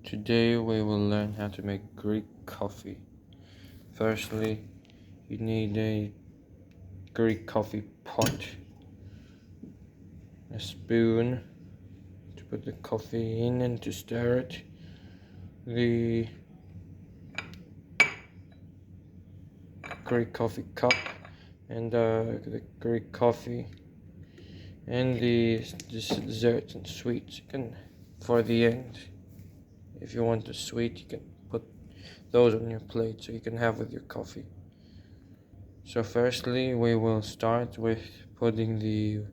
Today we will learn how to make Greek coffee. Firstly, you need a Greek coffee pot, a spoon to put the coffee in and to stir it, the Greek coffee cup, and the Greek coffee, and the desserts and sweets. You can, for the end, if you want the sweet, you can put those on your plate so you can have with your coffee. So firstly, we will start with putting the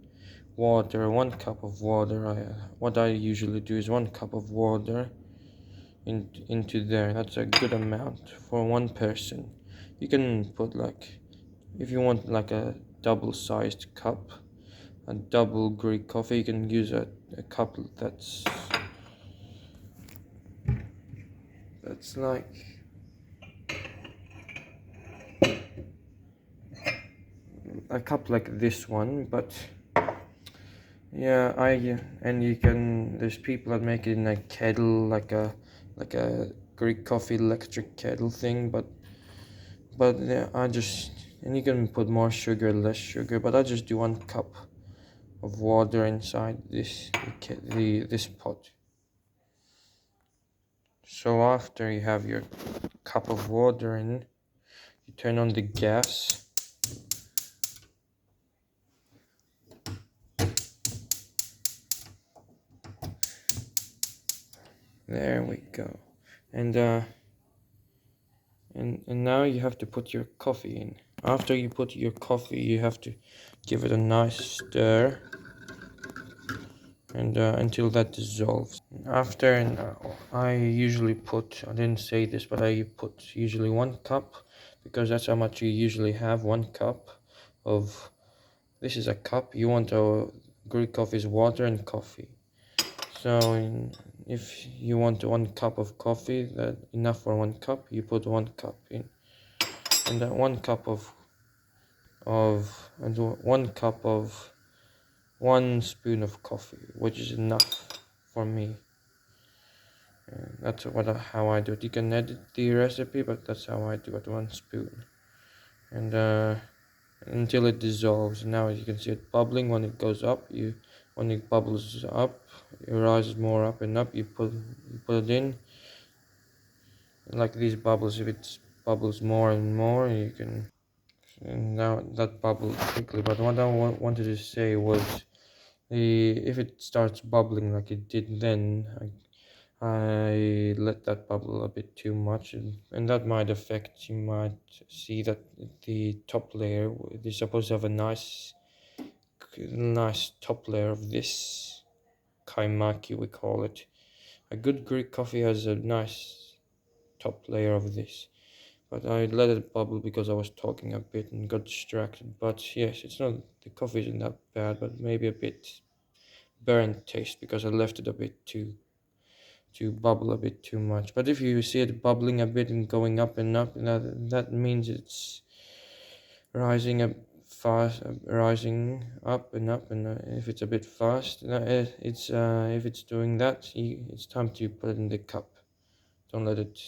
water, 1 cup of water. What I usually do is 1 cup of water into there. That's a good amount for one person. You can put if you want like a double-sized cup, a double Greek coffee, you can use a cup that's like a cup like this one, but yeah, and you can. There's people that make it in a kettle, like a Greek coffee electric kettle thing, but yeah, and you can put more sugar, less sugar, but I just do 1 cup of water inside this pot. So after you have your cup of water in, you turn on the gas. There we go, and and now you have to put your coffee in. After you put your coffee, you have to give it a nice stir and until that dissolves. After, I usually I didn't say this, but I put usually 1 cup because that's how much you usually have. 1 cup of, this is a cup. You want a Greek coffee is water and coffee. So if you want 1 cup of coffee, that enough for 1 cup, you put 1 cup in, and that 1 cup and 1 cup of 1 spoon of coffee, which is enough for me. That's how I do it. You can edit the recipe, but that's how I do it. 1 spoon, and until it dissolves. Now you can see it bubbling. When it goes up, when it bubbles up, it rises more up and up. You put it in, like these bubbles. If it bubbles more and more, you can. And now that bubbled quickly. But what I wanted to say was, if it starts bubbling like it did then, I let that bubble a bit too much, and that might affect. You might see that the top layer, they're supposed to have a nice top layer of this kaimaki, we call it. A good Greek coffee has a nice top layer of this, but I let it bubble because I was talking a bit and got distracted. But yes, it's not, the coffee isn't that bad, but maybe a bit burnt taste because I left it a bit to bubble a bit too much. But if you see it bubbling a bit and going up and up, that means it's rising up fast, rising up and up. And if it's a bit fast, it's if it's doing that, it's time to put it in the cup. Don't let it.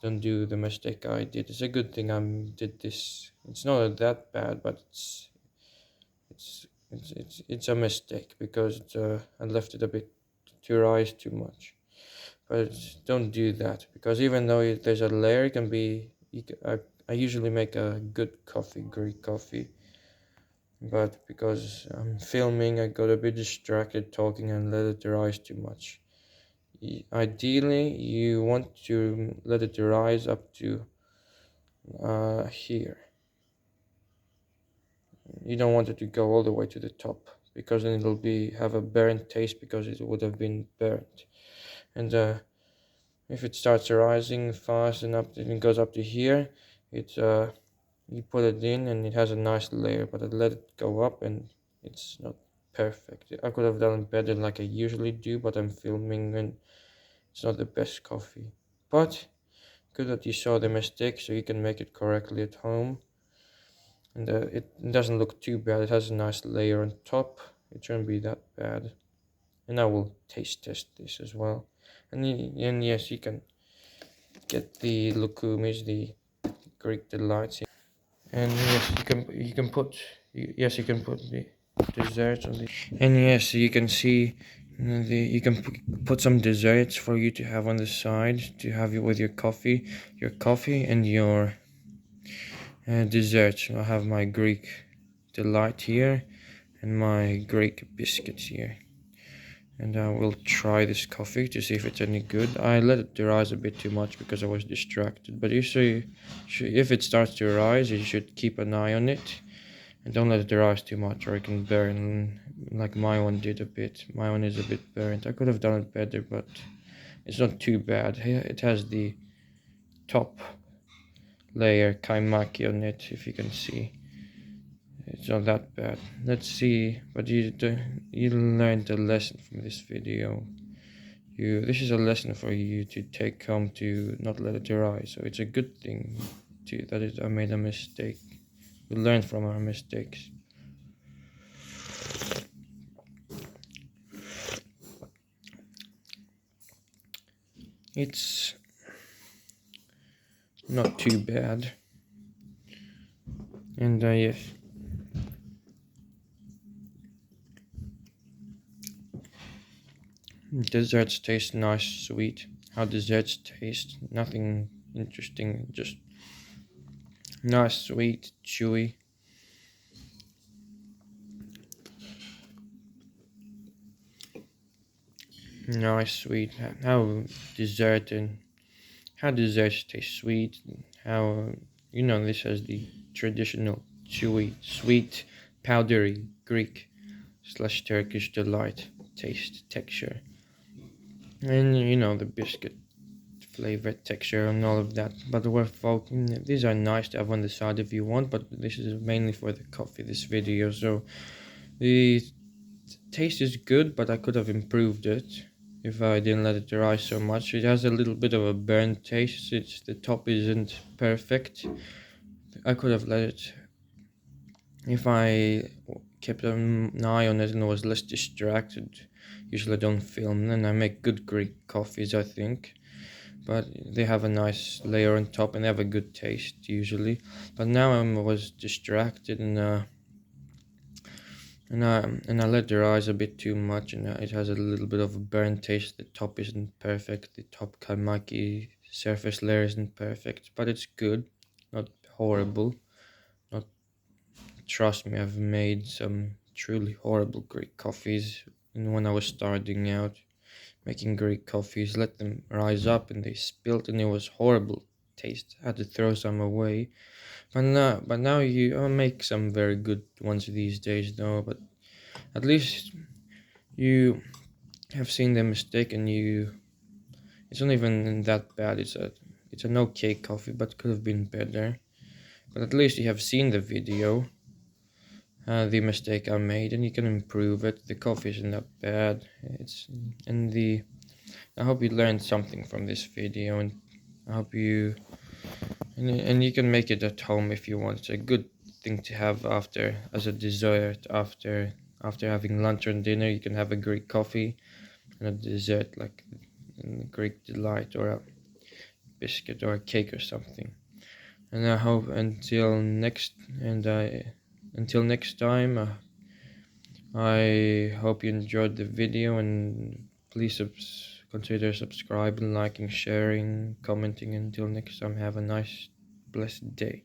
Don't do the mistake I did. It's a good thing I did this. It's not that bad, but it's a mistake because I left it a bit to rise too much. But don't do that, because even though there's a layer, it can be. I usually make a good coffee, Greek coffee, but because I'm filming, I got a bit distracted talking and let it rise too much. Ideally, you want to let it rise up to here. You don't want it to go all the way to the top, because then it'll have a burnt taste because it would have been burnt. And if it starts rising fast and up, and it goes up to here, you put it in and it has a nice layer, but I let it go up and it's not perfect. I could have done better like I usually do, but I'm filming and it's not the best coffee. But good that you saw the mistake, so you can make it correctly at home. And it doesn't look too bad. It has a nice layer on top. It shouldn't be that bad. And I will taste test this as well. and yes, you can get the lukumis, the Greek delights, and yes, you can put yes, you can put the desserts on the, and yes, you can see you can put some desserts for you to have on the side to have it with your coffee and your desserts. I have my Greek delight here and my Greek biscuits here. And I will try this coffee to see if it's any good. I let it rise a bit too much because I was distracted. But usually, if it starts to rise, you should keep an eye on it. And don't let it rise too much or it can burn like my one did a bit. My one is a bit burnt. I could have done it better, but it's not too bad. It has the top layer kaimaki on it, if you can see. It's not that bad. Let's see, but you learned a lesson from this video. This is a lesson for you to take home to not let it rise. So it's a good thing I made a mistake. We learn from our mistakes. It's not too bad. And yes. Desserts taste nice, sweet. How desserts taste? Nothing interesting, just nice, sweet, chewy. Nice, sweet. Dessert and how desserts taste sweet. How this has the traditional chewy, sweet, powdery Greek / Turkish delight taste texture, and the biscuit flavor texture and all of that. But these are nice to have on the side if you want, but this is mainly for the coffee, this video. So the taste is good, but I could have improved it if I didn't let it rise so much. It has a little bit of a burnt taste. The top isn't perfect. I could have let it, if I kept an eye on it and was less distracted. Usually I don't film, and I make good Greek coffees, I think. But they have a nice layer on top and they have a good taste usually. But now I was distracted and I let it rise a bit too much, and it has a little bit of a burnt taste. The top isn't perfect. The top kalmaki surface layer isn't perfect, but it's good, not horrible. Not Trust me, I've made some truly horrible Greek coffees, and when I was starting out making Greek coffees, let them rise up and they spilled, and it was horrible taste. I had to throw some away. But now I'll make some very good ones these days, though. But at least you have seen the mistake, and it's not even that bad. It's an okay coffee, but could have been better. But at least you have seen the video, the mistake I made, and you can improve it. The coffee isn't that bad. I hope you learned something from this video, and I hope you can make it at home if you want. It's a good thing to have as a dessert after having lunch or dinner. You can have a Greek coffee and a dessert like a Greek delight or a biscuit or a cake or something. And I hope until next time, I hope you enjoyed the video, and please consider subscribing, liking, sharing, commenting. Until next time, have a nice, blessed day.